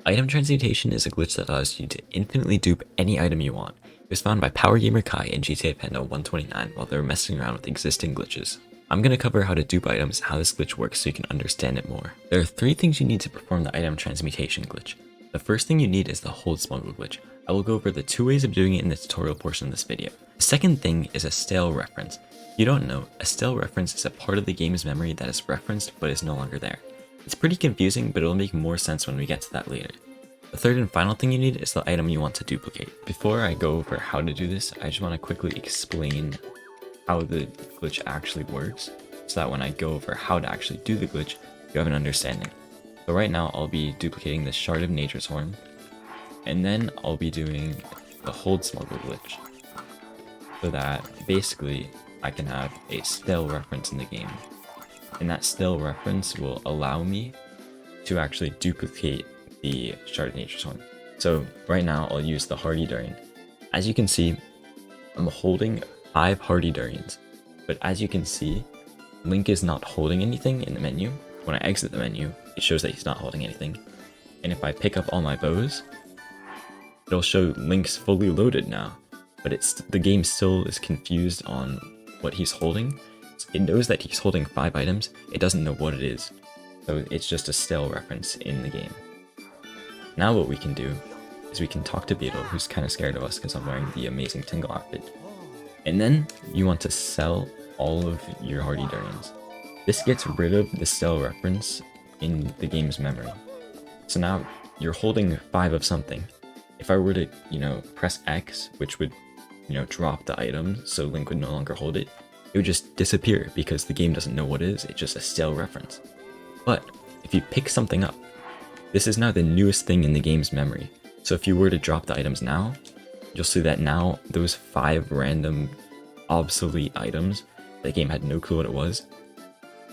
Item transmutation is a glitch that allows you to infinitely dupe any item you want. It was found by Power Gamer Kai in GTA Panda 129 while they were messing around with existing glitches. I'm going to cover how to dupe items and how this glitch works so you can understand it more. There are 3 things you need to perform the item transmutation glitch. The first thing you need is the hold smuggle glitch. I will go over the 2 ways of doing it in the tutorial portion of this video. The second thing is a stale reference. If you don't know, a stale reference is a part of the game's memory that is referenced but is no longer there. It's pretty confusing, but it'll make more sense when we get to that later. The third and final thing you need is the item you want to duplicate. Before I go over how to do this, I just want to quickly explain how the glitch actually works, so that when I go over how to actually do the glitch, you have an understanding. So right now I'll be duplicating the Shard of Nature's Horn, and then I'll be doing the hold smuggle glitch, so that basically I can have a stale reference in the game. And that stale reference will allow me to actually duplicate the Shard of Nature's Horn. So right now I'll use the Hardy Durian. As you can see, I'm holding 5 Hardy Durians, but as you can see, Link is not holding anything in the menu. When I exit the menu, it shows that he's not holding anything. And if I pick up all my bows, it'll show Link's fully loaded now, but the game still is confused on what he's holding. It knows that he's holding 5 items, it doesn't know what it is, so it's just a stale reference in the game. Now what we can do is we can talk to Beetle, who's kind of scared of us because I'm wearing the amazing Tingle outfit. And then you want to sell all of your Hardy Durians. This gets rid of the stale reference in the game's memory. So now you're holding 5 of something. If I were to, press X, which would, drop the item so Link would no longer hold it, it would just disappear because the game doesn't know what it is, it's just a stale reference. But if you pick something up, this is now the newest thing in the game's memory. So if you were to drop the items now, you'll see that now those 5 random obsolete items, the game had no clue what it was,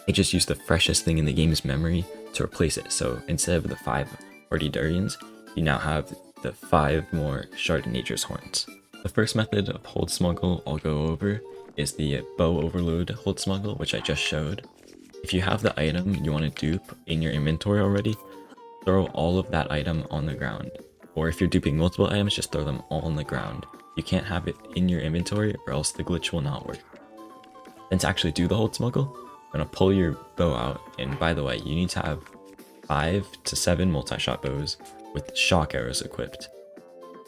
it just used the freshest thing in the game's memory to replace it. So instead of the 5 Hardy Durians, you now have the 5 more Shard of Nature's Horns. The first method of hold smuggle I'll go over is the bow overload hold smuggle, which I just showed. If you have the item you want to dupe in your inventory already, throw all of that item on the ground. Or if you're duping multiple items, just throw them all on the ground. You can't have it in your inventory or else the glitch will not work. Then to actually do the hold smuggle, I'm going to pull your bow out, and by the way, you need to have 5 to 7 multi-shot bows with shock arrows equipped.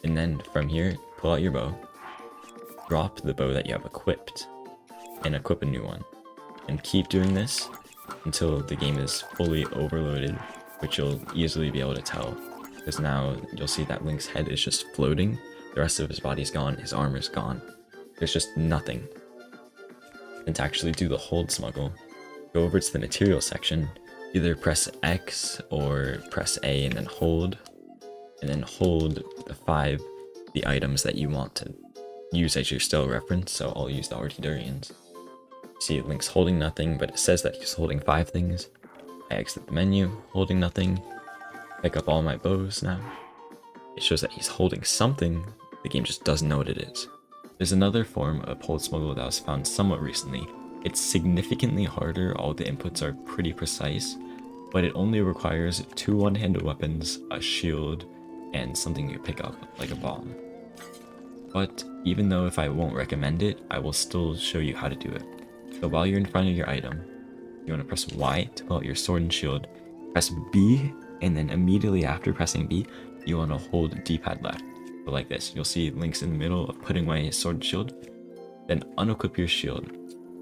And then from here, pull out your bow, drop the bow that you have equipped, and equip a new one. And keep doing this until the game is fully overloaded, which you'll easily be able to tell, because now you'll see that Link's head is just floating, the rest of his body's gone, his armor's gone, there's just nothing. And to actually do the hold smuggle, go over to the material section, either press X or press A and then hold the 5 items that you want to use as your stale reference. So I'll use the Hardy Durians. See, Link's holding nothing, but it says that he's holding 5 things. I exit the menu, holding nothing, pick up all my bows now. It shows that he's holding something, the game just doesn't know what it is. There's another form of hold smuggle that was found somewhat recently. It's significantly harder, all the inputs are pretty precise, but it only requires 2 one-handed weapons, a shield, and something you pick up, like a bomb. But even though if I won't recommend it, I will still show you how to do it. So while you're in front of your item, you want to press Y to pull out your sword and shield, press B, and then immediately after pressing B, you want to hold D-pad left. So like this, you'll see Link's in the middle of putting away his sword and shield, then unequip your shield.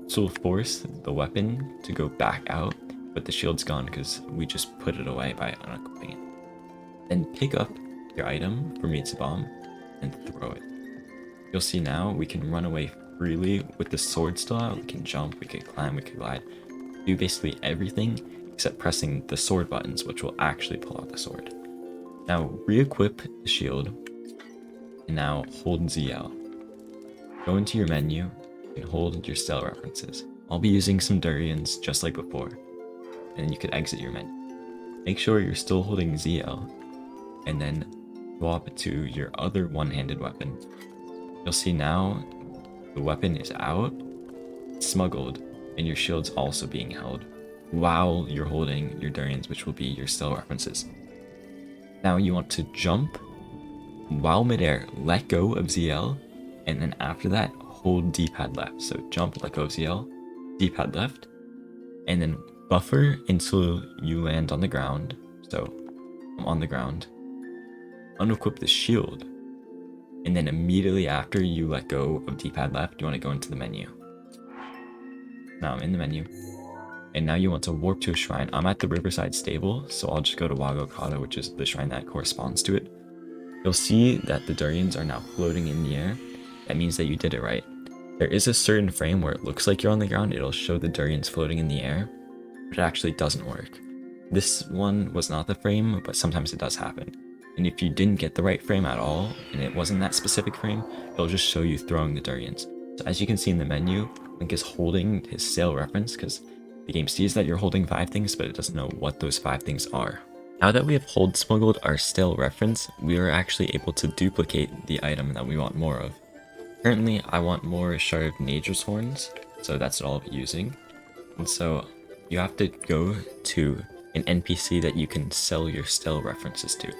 This will force the weapon to go back out, but the shield's gone because we just put it away by unequipping it. Then pick up your item from its bomb and throw it. You'll see now we can run away freely with the sword still out. We can jump, we can climb, we can glide, do basically everything except pressing the sword buttons, which will actually pull out the sword. Now re-equip the shield, and now hold ZL. Go into your menu and hold your stale references. I'll be using some Durians just like before, and then you could exit your menu. Make sure you're still holding ZL, and then swap to your other one-handed weapon. You'll see now the weapon is out, smuggled, and your shield's also being held while you're holding your Durians, which will be your stale references. Now you want to jump while midair, let go of ZL, and then after that, hold D-pad left. So jump, let go of ZL, D-pad left, and then buffer until you land on the ground. So I'm on the ground. Unequip the shield, and then immediately after you let go of D-pad left, you want to go into the menu. Now I'm in the menu, and now you want to warp to a shrine. I'm at the Riverside Stable, so I'll just go to Wagokata, which is the shrine that corresponds to it. You'll see that the durians are now floating in the air. That means that you did it right. There is a certain frame where it looks like you're on the ground. It'll show the durians floating in the air, but it actually doesn't work. This one was not the frame, but sometimes it does happen. And if you didn't get the right frame at all, and it wasn't that specific frame, it'll just show you throwing the durians. So as you can see in the menu, Link is holding his sail reference because the game sees that you're holding 5 things, but it doesn't know what those 5 things are. Now that we have hold smuggled our stale reference, we are actually able to duplicate the item that we want more of. Currently, I want more Shard of Nature's Horns, so that's what I'll be using. And so you have to go to an NPC that you can sell your stale references to.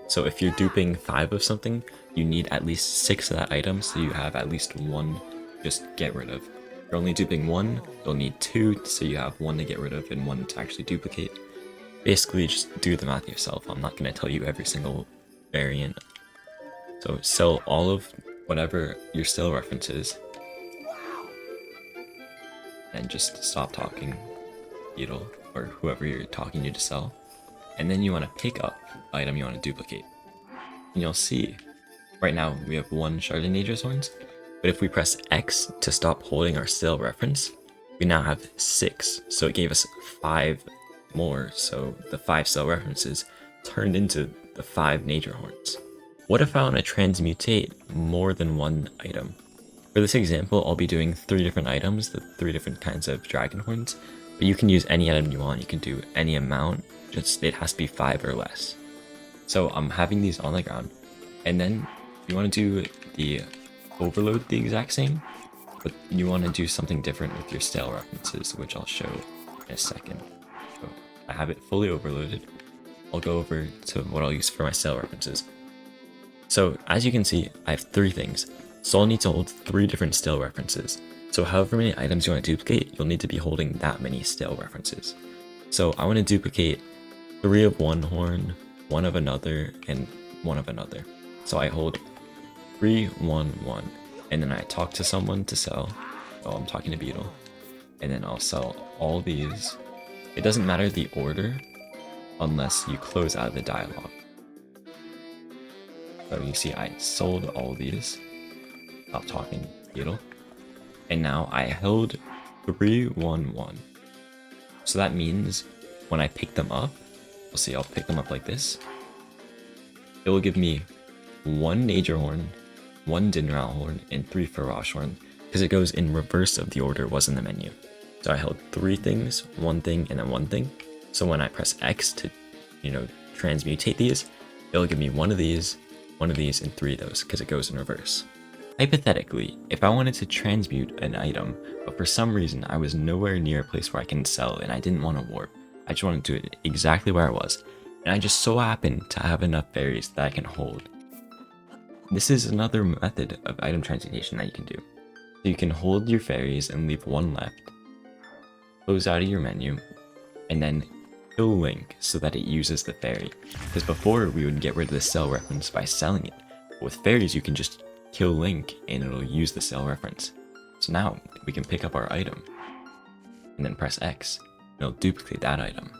So if you're duping 5 of something, you need at least 6 of that item, so you have at least 1 just get rid of. If you're only duping 1, you'll need 2, so you have 1 to get rid of and 1 to actually duplicate. Basically, just do the math yourself. I'm not going to tell you every single variant. So sell all of whatever your stale reference is. And just stop talking, Beetle, or whoever you're talking to sell. And then you want to pick up the item you want to duplicate. And you'll see, right now we have 1 Shard of Nature's Horns, but if we press X to stop holding our stale reference, we now have 6. So it gave us 5 more, so the 5 stale references turned into the 5 nature horns. What if I want to transmutate more than 1 item? For this example, I'll be doing 3 different items, the 3 different kinds of dragon horns, but you can use any item you want. You can do any amount, just it has to be 5 or less. So I'm having these on the ground, and then you want to do the overload the exact same, but you want to do something different with your stale references, which I'll show in a second. So I have it fully overloaded. I'll go over to what I'll use for my stale references. So as you can see, I have 3 things, so I'll need to hold 3 different stale references. So however many items you want to duplicate, you'll need to be holding that many stale references. So I want to duplicate 3 of one horn, 1 of another, and 1 of another. So I hold 3, 1, 1, and then I talk to someone to sell. Oh, I'm talking to Beetle. And then I'll sell all these. It doesn't matter the order unless you close out the dialogue. So you see I sold all these. Stop talking, Beetle. And now I held 3, 1, 1. So that means when I pick them up, we'll see, I'll pick them up like this. It will give me 1 Nature Horn, 1 Dinral Horn, and 3 Farash Horn, because it goes in reverse of the order it was in the menu. So I held 3 things, 1 thing, and then 1 thing. So when I press X to, transmutate these, it'll give me 1 of these, 1 of these, and 3 of those, because it goes in reverse. Hypothetically, if I wanted to transmute an item, but for some reason I was nowhere near a place where I can sell and I didn't want to warp, I just wanted to do it exactly where I was, and I just so happened to have enough fairies that I can hold. This is another method of item transmutation that you can do. So you can hold your fairies and leave 1 left, close out of your menu, and then kill Link so that it uses the fairy. Because before we would get rid of the sell reference by selling it, but with fairies you can just kill Link and it'll use the sell reference. So now we can pick up our item and then press X and it'll duplicate that item.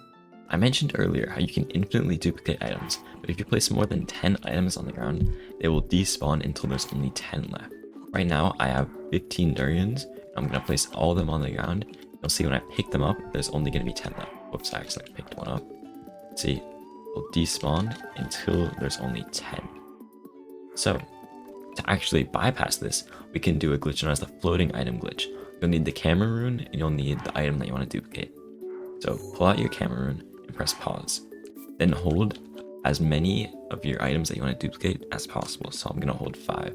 I mentioned earlier how you can infinitely duplicate items, but if you place more than 10 items on the ground, they will despawn until there's only 10 left. Right now I have 15 durians. I'm going to place all of them on the ground. You'll see when I pick them up, there's only going to be 10 left. Whoops, I accidentally picked one up. See, it'll despawn until there's only 10. So to actually bypass this, we can do a glitch known as the floating item glitch. You'll need the camera rune and you'll need the item that you want to duplicate. So pull out your camera rune and press pause. Then hold as many of your items that you want to duplicate as possible. So I'm going to hold 5.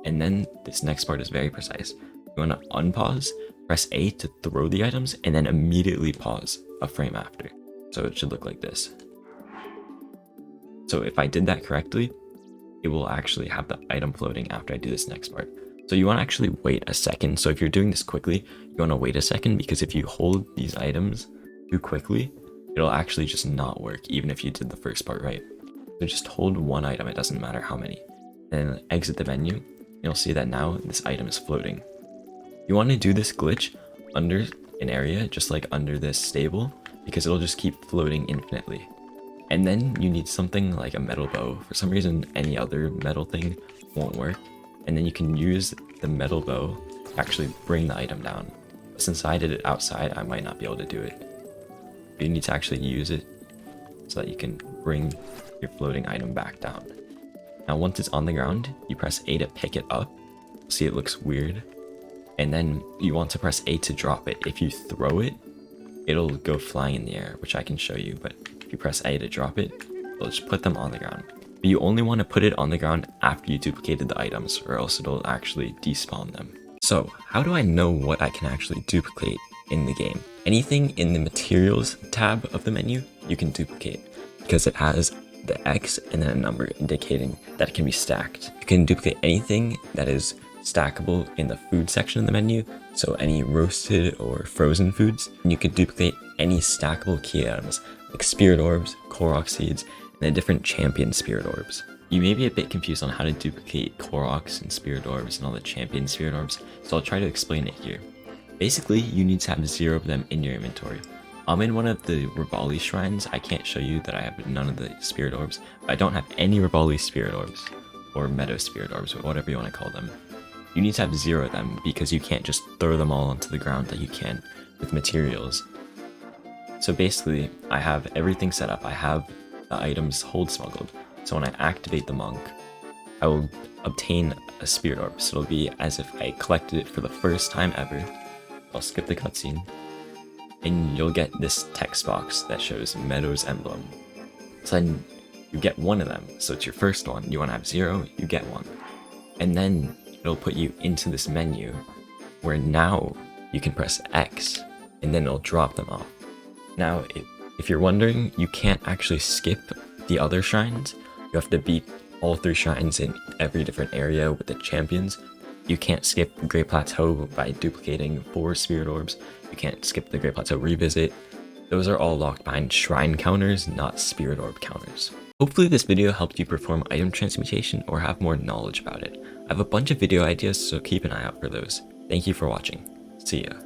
And then this next part is very precise. You want to unpause, press A to throw the items, and then immediately pause a frame after. So it should look like this. So if I did that correctly, it will actually have the item floating after I do this next part. So you want to actually wait a second. So if you're doing this quickly, you want to wait a second, because if you hold these items too quickly, it'll actually just not work, even if you did the first part right. So just hold one item, it doesn't matter how many. And exit the menu, you'll see that now this item is floating. You want to do this glitch under an area, just like under this stable, because it'll just keep floating infinitely. And then you need something like a metal bow. For some reason, any other metal thing won't work. And then you can use the metal bow to actually bring the item down. But since I did it outside, I might not be able to do it. You need to actually use it so that you can bring your floating item back down. Now once it's on the ground, you press A to pick it up. See, it looks weird. And then you want to press A to drop it. If you throw it, it'll go flying in the air, which I can show you, but if you press A to drop it, it'll just put them on the ground. But you only want to put it on the ground after you duplicated the items, or else it'll actually despawn them. So how do I know what I can actually duplicate in the game? Anything in the materials tab of the menu, you can duplicate, because it has the X and then a number indicating that it can be stacked. You can duplicate anything that is stackable in the food section of the menu, so any roasted or frozen foods. And you could duplicate any stackable key items like spirit orbs, Korok seeds, and the different champion spirit orbs. You may be a bit confused on how to duplicate Koroks and spirit orbs and all the champion spirit orbs, so I'll try to explain it here. Basically, you need to have 0 of them in your inventory. I'm in one of the Rivali shrines. I can't show you that I have none of the spirit orbs, but I don't have any Rivali spirit orbs, or Meadow spirit orbs, or whatever you want to call them. You need to have 0 of them, because you can't just throw them all onto the ground like you can with materials. So basically, I have everything set up. I have the items hold smuggled. So when I activate the monk, I will obtain a spirit orb. So it'll be as if I collected it for the first time ever. I'll skip the cutscene, and you'll get this text box that shows Meadow's emblem. So then you get one of them. So it's your first one. You want to have 0, you get one. And then it'll put you into this menu where now you can press X and then it'll drop them off. Now, if you're wondering, you can't actually skip the other shrines. You have to beat all 3 shrines in every different area with the champions. You can't skip Great Plateau by duplicating 4 spirit orbs. You can't skip the Great Plateau revisit. Those are all locked behind shrine counters, not spirit orb counters. Hopefully this video helped you perform item transmutation or have more knowledge about it. I have a bunch of video ideas, so keep an eye out for those. Thank you for watching. See ya.